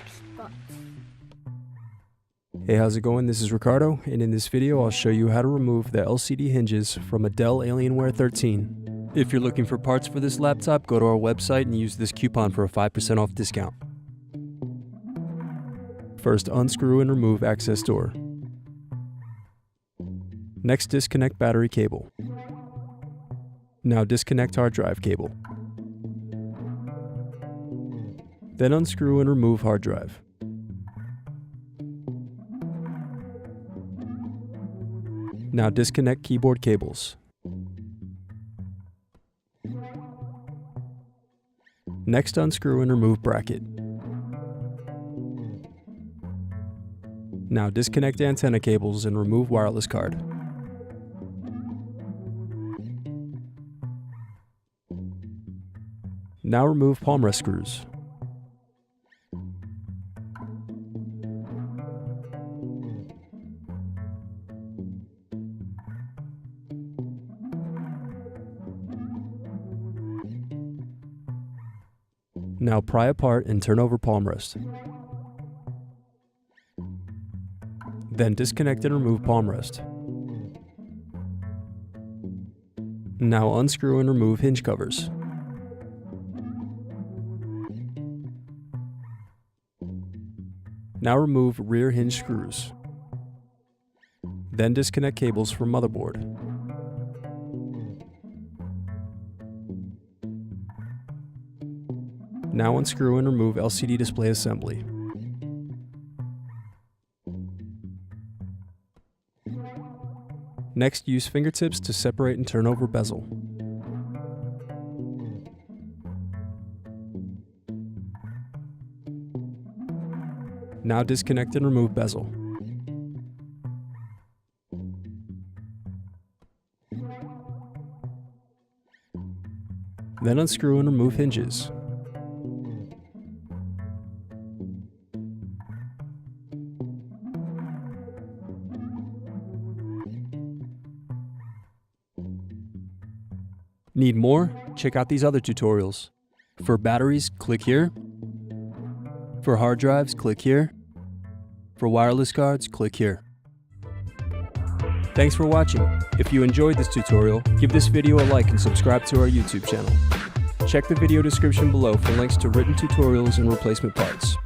spot. Hey, how's it going? This is Ricardo, and in this video I'll show you how to remove the LCD hinges from a Dell Alienware 13. If you're looking for parts for this laptop, go to our website and use this coupon for a 5% off discount. First, unscrew and remove access door. Next, disconnect battery cable. Now disconnect hard drive cable. Then unscrew and remove hard drive. Now disconnect keyboard cables. Next, unscrew and remove bracket. Now disconnect antenna cables and remove wireless card. Now remove palmrest screws. Now pry apart and turn over palmrest. Then disconnect and remove palmrest. Now unscrew and remove hinge covers. Now remove rear hinge screws. Then disconnect cables from motherboard. Now unscrew and remove LCD display assembly. Next, use fingertips to separate and turn over bezel. Now disconnect and remove bezel. Then unscrew and remove hinges. Need more? Check out these other tutorials. For batteries, click here. For hard drives, click here. For wireless cards, click here. Thanks for watching. If you enjoyed this tutorial, give this video a like and subscribe to our YouTube channel. Check the video description below for links to written tutorials and replacement parts.